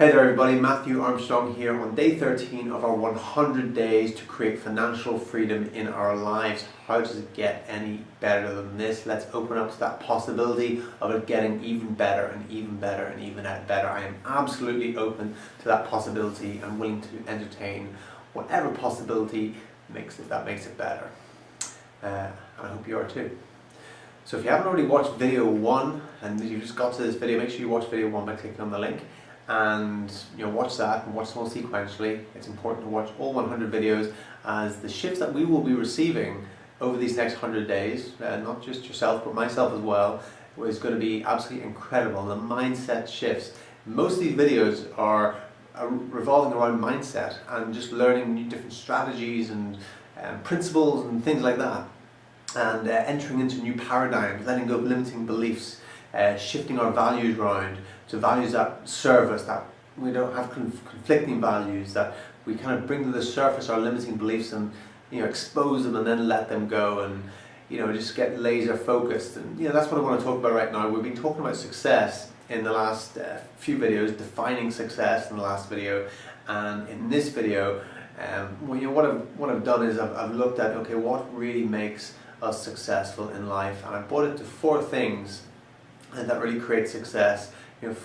Hey there everybody, Matthew Armstrong here on day 13 of our 100 days to create financial freedom in our lives. How does it get any better than this? Let's open up to that possibility of it getting even better and even better and even better. I am absolutely open to that possibility and willing to entertain whatever possibility makes it better. I hope you are too. So if you haven't already watched video 1 and you just got to this video, make sure you watch video 1 by clicking on the link. And watch that and watch them all sequentially. It's important to watch all 100 videos, as the shifts that we will be receiving over these next 100 days, not just yourself but myself as well, is going to be absolutely incredible. The mindset shifts. Most of these videos are revolving around mindset and just learning new different strategies and principles and things like that, and entering into new paradigms, letting go of limiting beliefs, shifting our values around to values that serve us, that we don't have conflicting values, that we kind of bring to the surface our limiting beliefs and expose them and then let them go, and just get laser focused. And that's what I want to talk about right now. We've been talking about success in the last few videos, defining success in the last video, and in this video what I've done is I've looked at, okay, what really makes us successful in life, and I brought it to 4 things that really create success.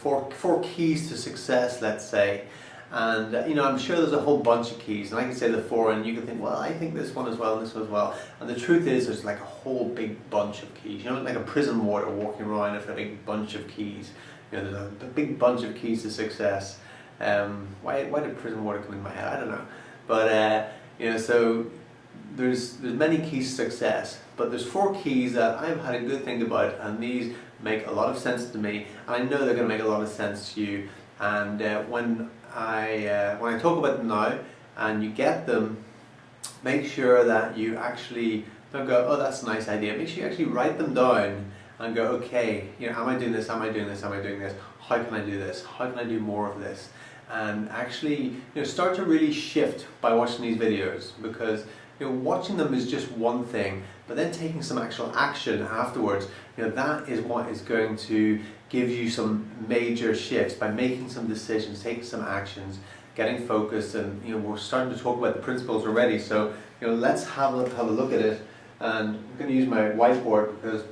Four keys to success, let's say. And I'm sure there's a whole bunch of keys, and I can say the 4, and you can think, well, I think this one as well and this one as well. And the truth is, there's like a whole big bunch of keys. Like a prison warder walking around with a big bunch of keys. There's a big bunch of keys to success. Why did prison warder come in my head? I don't know. But so there's many keys to success, but there's 4 keys that I've had a good think about, and these make a lot of sense to me, and I know they're going to make a lot of sense to you. And when I talk about them now and you get them, make sure that you actually don't go, oh, that's a nice idea. Make sure you actually write them down and go, okay, am I doing this, am I doing this, am I doing this, how can I do this, how can I do more of this? And actually start to really shift by watching these videos, because watching them is just one thing, but then taking some actual action afterwards, that is what is going to give you some major shifts by making some decisions, taking some actions, getting focused. And we're starting to talk about the principles already, so let's have a look at it. And I'm going to use my whiteboard because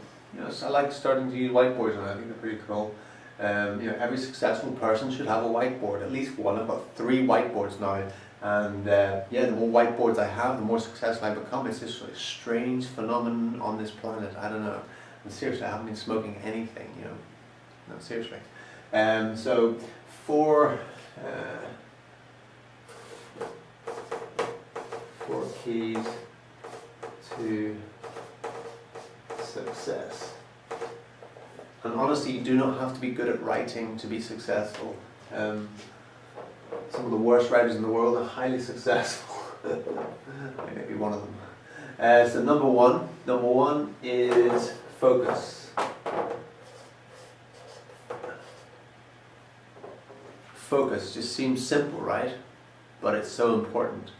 I like starting to use whiteboards, and I think they're pretty cool. Every successful person should have a whiteboard, at least one. I've got 3 whiteboards now. And the more whiteboards I have, the more successful I become. It's just a strange phenomenon on this planet. I don't know. And seriously, I haven't been smoking anything, No, seriously. So 4 keys to success. And honestly, you do not have to be good at writing to be successful. Some of the worst writers in the world are highly successful. I may be one of them. So number one is focus. Focus just seems simple, right? But it's so important.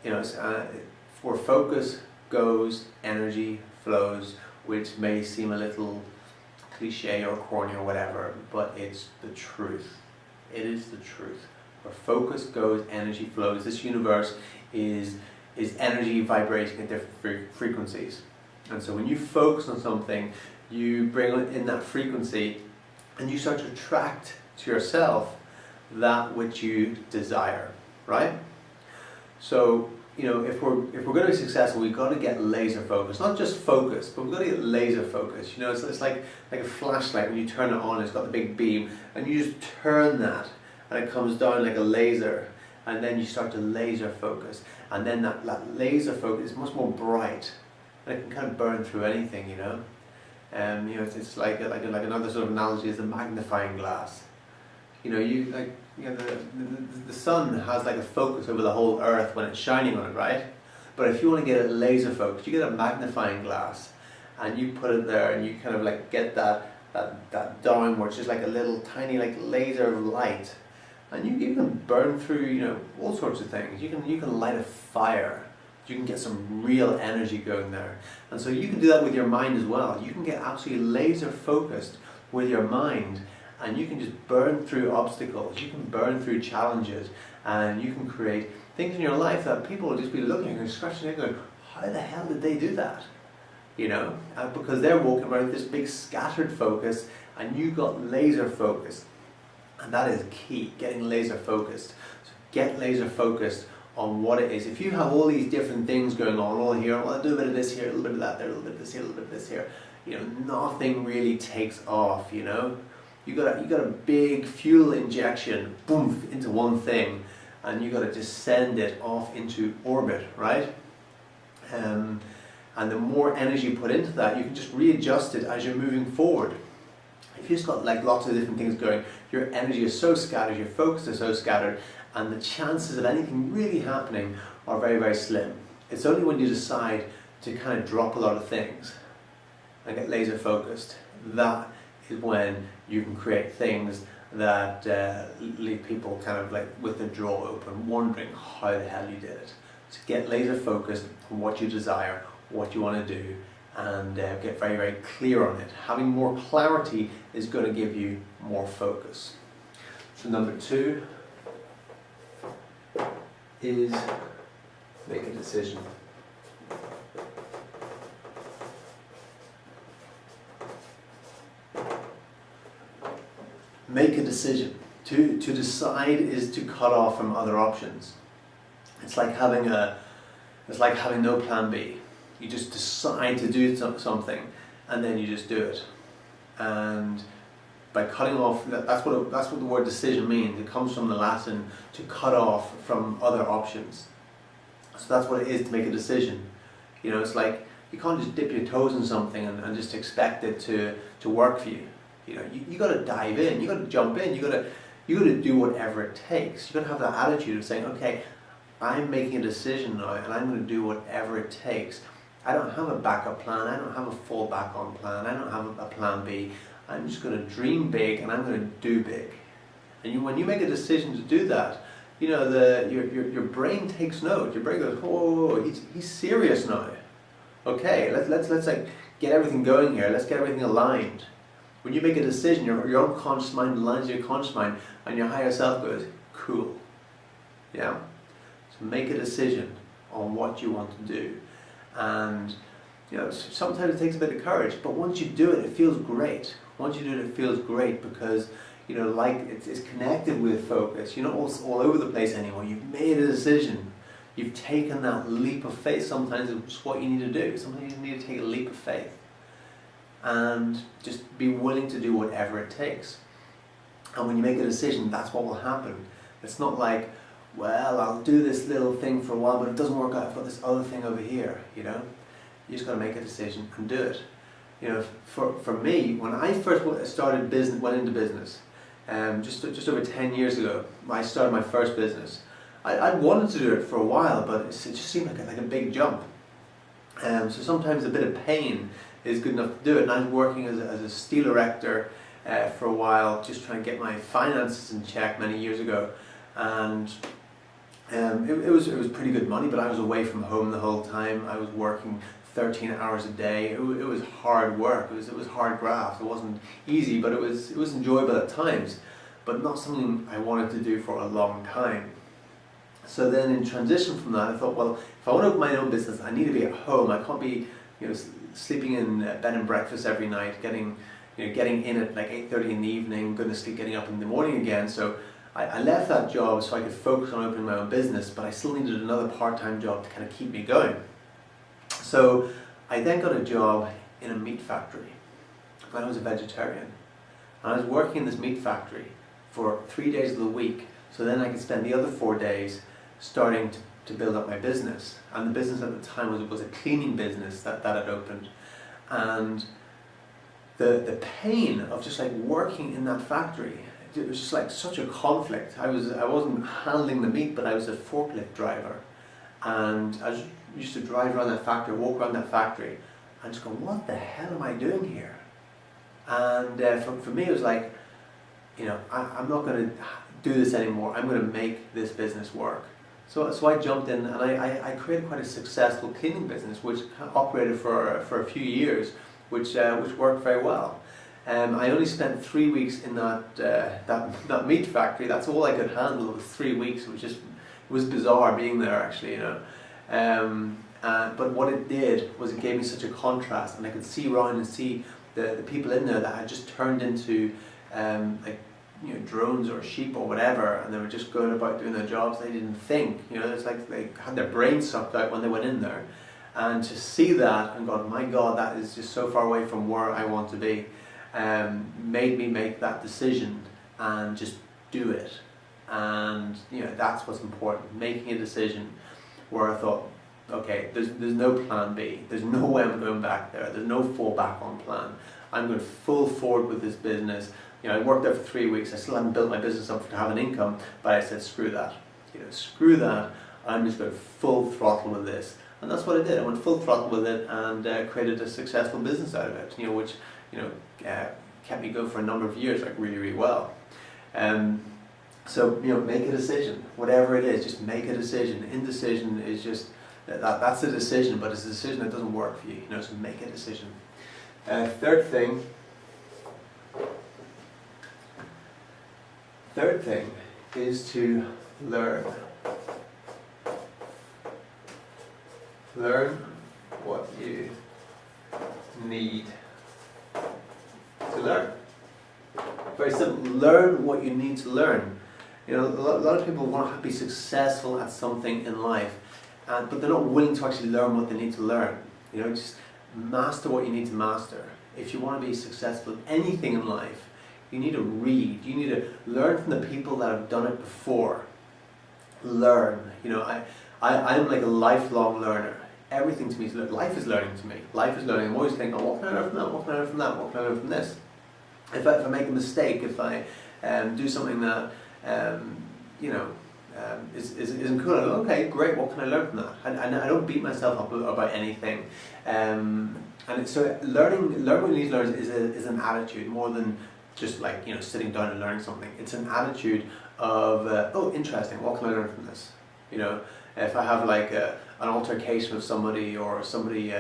Where focus goes, energy flows, which may seem a little cliche or corny or whatever, but it's the truth. It is the truth. Where focus goes, energy flows. This universe is energy vibrating at different frequencies. And so when you focus on something, you bring in that frequency, and you start to attract to yourself that which you desire, right? So if we're going to be successful, we've got to get laser focused. Not just focus, but we've got to get laser focused. It's like a flashlight. When you turn it on, it's got the big beam, and you just turn that, and it comes down like a laser, and then you start to laser focus, and then that laser focus is much more bright, and it can kind of burn through anything, it's like another sort of analogy is the magnifying glass. The sun has like a focus over the whole earth when it's shining on it, right? But if you want to get it laser focused, you get a magnifying glass, and you put it there, and you kind of like get that down where it's just like a little tiny like laser of light. And you can burn through, all sorts of things. You can light a fire. You can get some real energy going there. And so you can do that with your mind as well. You can get absolutely laser focused with your mind, and you can just burn through obstacles, you can burn through challenges, and you can create things in your life that people will just be looking and scratching their head going, how the hell did they do that? You know, because they're walking around with this big scattered focus, and you got laser focused. And that is key, getting laser focused. So get laser focused on what it is. If you have all these different things going on, all here, well, I'll do a bit of this here, a little bit of that there, a little bit of this here, a little bit of this here, you know, nothing really takes off, you know. You got a big fuel injection, boom, into one thing, and you got to just send it off into orbit, right? And the more energy you put into that, you can just readjust it as you're moving forward. If you've just got like lots of different things going, your energy is so scattered, your focus is so scattered, and the chances of anything really happening are very, very slim. It's only when you decide to kind of drop a lot of things and get laser focused, that is when you can create things that leave people kind of like with their jaw open, wondering how the hell you did it. So get laser focused on what you desire, what you want to do, and get very, very clear on it. Having more clarity is going to give you more focus. So number 2 is make a decision. Make a decision. To decide is to cut off from other options. It's like having no plan B. You just decide to do something, and then you just do it. And by cutting off, that's what the word decision means. It comes from the Latin to cut off from other options. So that's what it is to make a decision. You know, it's like you can't just dip your toes in something and just expect it to work for you. You know, you got to dive in. You got to jump in. You got to do whatever it takes. You got to have that attitude of saying, okay, I'm making a decision now, and I'm going to do whatever it takes. I don't have a backup plan. I don't have a fallback on plan. I don't have a plan B. I'm just going to dream big, and I'm going to do big. And when you make a decision to do that, you know, your brain takes note. Your brain goes, oh, he's serious now. Okay, let's like get everything going here. Let's get everything aligned. When you make a decision, your unconscious mind aligns with your conscious mind, and your higher self goes, cool. Yeah. So make a decision on what you want to do. And you know, sometimes it takes a bit of courage, but once you do it, it feels great. Once you do it, it feels great because, you know, like it's connected with focus. You're not all over the place anymore. You've made a decision. You've taken that leap of faith. Sometimes it's what you need to do. Sometimes you need to take a leap of faith and just be willing to do whatever it takes. And when you make a decision, that's what will happen. It's not like, well, I'll do this little thing for a while, but it doesn't work out. I've got this other thing over here, you know. You just got to make a decision and do it. You know, for me, when I first went into business, just over 10 years ago, I started my first business. I wanted to do it for a while, but it just seemed like a big jump. So sometimes a bit of pain is good enough to do it. And I was working as a steel erector for a while, just trying to get my finances in check many years ago. And it was pretty good money, but I was away from home the whole time. I was working 13 hours a day. It was hard work. It was hard graft. It wasn't easy, but it was enjoyable at times, but not something I wanted to do for a long time. So then in transition from that, I thought, well, if I want to open my own business, I need to be at home. I can't be, you know, sleeping in bed and breakfast every night, getting in at like 8:30 in the evening, going to sleep, getting up in the morning again. So I left that job so I could focus on opening my own business, but I still needed another part-time job to kind of keep me going. So I then got a job in a meat factory when I was a vegetarian. And I was working in this meat factory for 3 days of the week, so then I could spend the other 4 days starting to build up my business. And the business at the time was a cleaning business that had opened. And the pain of just like working in that factory, it was just like such a conflict. I wasn't handling the meat, but I was a forklift driver. And I used to drive around that factory, walk around that factory, and just go, what the hell am I doing here? And for me, it was like, you know, I'm not going to do this anymore. I'm going to make this business work. So I jumped in, and I created quite a successful cleaning business, which operated for a few years, which worked very well. I only spent 3 weeks in that meat factory. That's all I could handle was 3 weeks. It was bizarre being there, actually, you know. But what it did was it gave me such a contrast, and I could see around and see the people in there that had just turned into like, you know, drones or sheep or whatever, and they were just going about doing their jobs. They didn't think, you know. It's like they had their brains sucked out when they went in there, and to see that and go, my God, that is just so far away from where I want to be, made me make that decision and just do it. And you know, that's what's important, making a decision where I thought, okay, there's no plan B, there's no way I'm going back there, there's no fallback on plan. I'm going full forward with this business. You know, I worked there for 3 weeks. I still haven't built my business up to have an income, but I said, screw that. You know, screw that. I'm just going full throttle with this, and that's what I did. I went full throttle with it and created a successful business out of it. You know, which kept me going for a number of years, like really, really well. So you know, make a decision, whatever it is. Just make a decision. Indecision is just that's a decision, but it's a decision that doesn't work for you. You know, so make a decision. Third thing is to learn. Learn what you need to learn. Very simple. Learn what you need to learn. You know, a lot of people want to be successful at something in life, but they're not willing to actually learn what they need to learn. You know, just master what you need to master. If you want to be successful in anything in life, you need to read. You need to learn from the people that have done it before. Learn. You know, I'm like a lifelong learner. Everything to me is life is learning to me. Life is learning. I'm always thinking, oh, what can I learn from that? What can I learn from that? What can I learn from this? If I make a mistake, if I do something that isn't cool, I go, okay, great. What can I learn from that? And I don't beat myself up about anything. So learn what you need to learn is an attitude more than just like, you know, sitting down and learning something. It's an attitude of oh, interesting. What can I learn from this? You know, if I have like an altercation with somebody, or somebody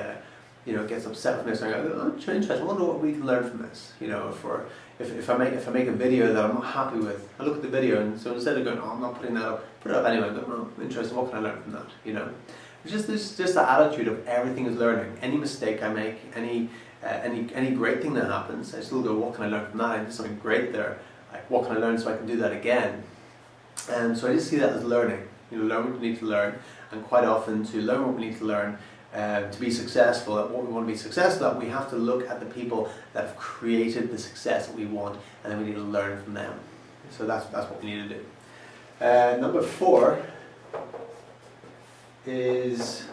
gets upset with me, so I go, oh, interesting. I wonder what we can learn from this. You know, if I make a video that I'm not happy with, I look at the video, and so instead of going, oh, I'm not putting that up, put it up anyway. I go, oh, interesting. What can I learn from that? You know, it's just the attitude of everything is learning. Any mistake I make, any great thing that happens, I still go, what can I learn from that? I did something great there. Like, what can I learn so I can do that again? And so I just see that as learning. You know, learn what we need to learn, and quite often to learn what we need to learn, to be successful at what we want to be successful at, we have to look at the people that have created the success that we want, and then we need to learn from them. So that's what we need to do. Number 4 is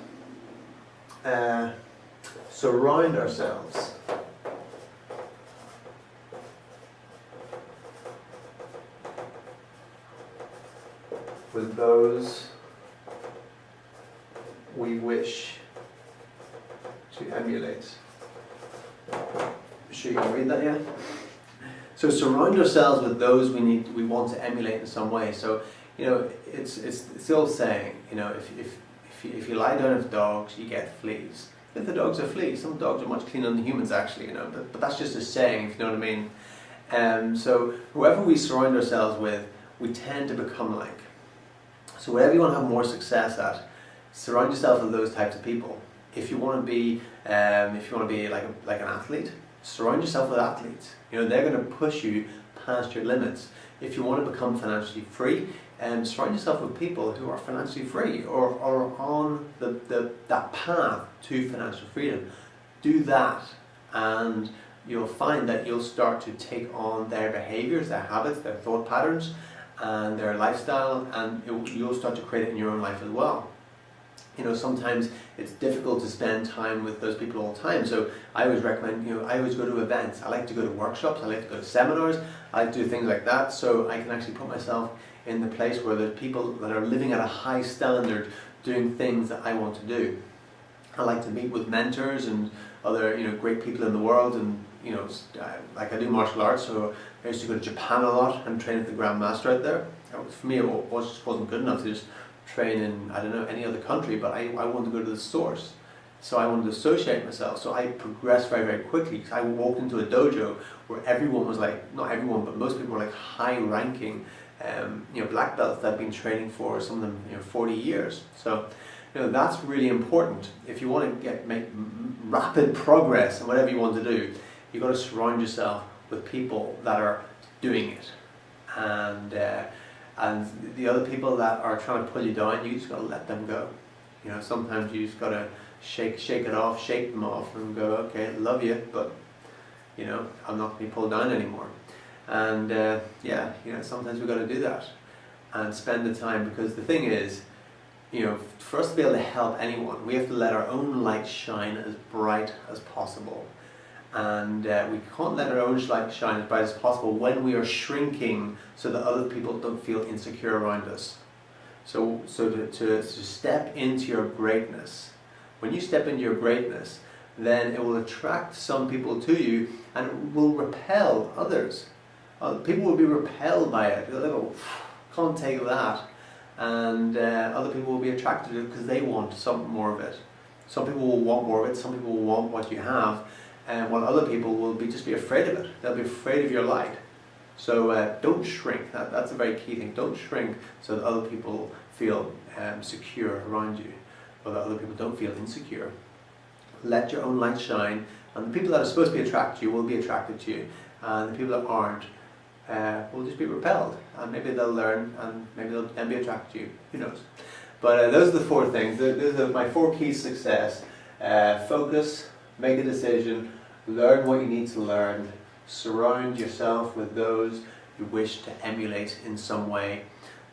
surround ourselves with those we wish to emulate. Sure you can read that, yeah? So surround ourselves with those we want to emulate in some way. So, you know, it's the old saying, you know, if you lie down with dogs, you get fleas. If the dogs are fleas, some dogs are much cleaner than humans actually, you know, but that's just a saying, if you know what I mean. So whoever we surround ourselves with, we tend to become like. So whatever you want to have more success at, surround yourself with those types of people. If you want to be like an athlete, surround yourself with athletes. You know, they're going to push you past your limits. If you want to become financially free, surround yourself with people who are financially free or on that path to financial freedom. Do that, and you'll find that you'll start to take on their behaviors, their habits, their thought patterns, and their lifestyle, and you'll start to create it in your own life as well. You know, sometimes it's difficult to spend time with those people all the time, so I always recommend, you know, I always go to events. I like to go to workshops, I like to go to seminars, I like to do things like that, so I can actually put myself in the place where there's people that are living at a high standard, doing things that I want to do. I like to meet with mentors and other, you know, great people in the world, and you know, like I do martial arts, so I used to go to Japan a lot and train with the Grand Master out there. For me, it just wasn't good enough to just train in, I don't know, any other country, but I wanted to go to the source. So I wanted to associate myself. So I progressed very, very quickly, because I walked into a dojo where everyone was like, not everyone, but most people were like high-ranking, black belts that I've been training for, some of them 40 years. So that's really important. If you want to make rapid progress in whatever you want to do, you've got to surround yourself with people that are doing it. And the other people that are trying to pull you down, you just got to let them go. Sometimes you just got to shake them off and go, okay, love you, but I'm not going to be pulled down anymore. And sometimes we've got to do that and spend the time, because the thing is, for us to be able to help anyone, we have to let our own light shine as bright as possible. And we can't let our own light shine as bright as possible when we are shrinking so that other people don't feel insecure around us. So to step into your greatness, when you step into your greatness, then it will attract some people to you and it will repel others. People will be repelled by it. They'll go, can't take that. And other people will be attracted to it because they want some more of it. Some people will want more of it, some people will want what you have, and while other people will just be afraid of it. They'll be afraid of your light. So don't shrink. That's a very key thing. Don't shrink so that other people feel secure around you, or that other people don't feel insecure. Let your own light shine, and the people that are supposed to be attracted to you will be attracted to you, and the people that aren't will just be repelled, and maybe they'll learn, and maybe they'll then be attracted to you. Who knows? But those are the 4 things. Those are my 4 keys to success. Focus, make a decision, learn what you need to learn, surround yourself with those you wish to emulate in some way.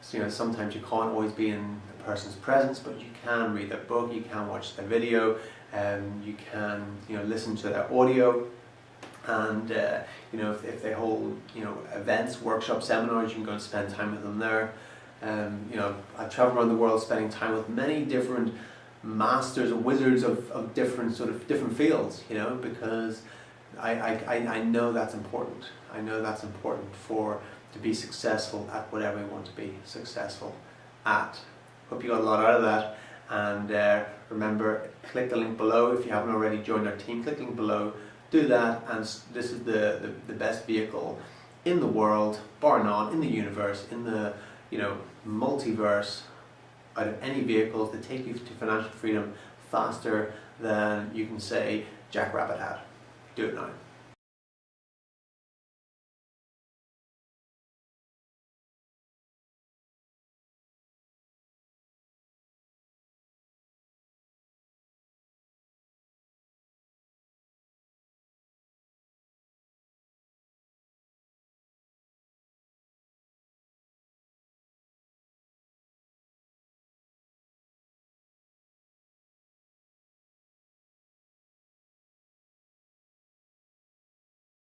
So, sometimes you can't always be in the person's presence, but you can read their book, you can watch their video, you can listen to their audio. And if they hold events, workshops, seminars, you can go and spend time with them there. I travel around the world spending time with many different masters and wizards of different fields, because I know that's important. I know that's important to be successful at whatever we want to be successful at. Hope you got a lot out of that. And remember, click the link below if you haven't already joined our team. Click the link below. Do that, and this is the best vehicle in the world, bar none, in the universe, in the multiverse, out of any vehicles that take you to financial freedom faster than you can say Jack Rabbit had. Do it now.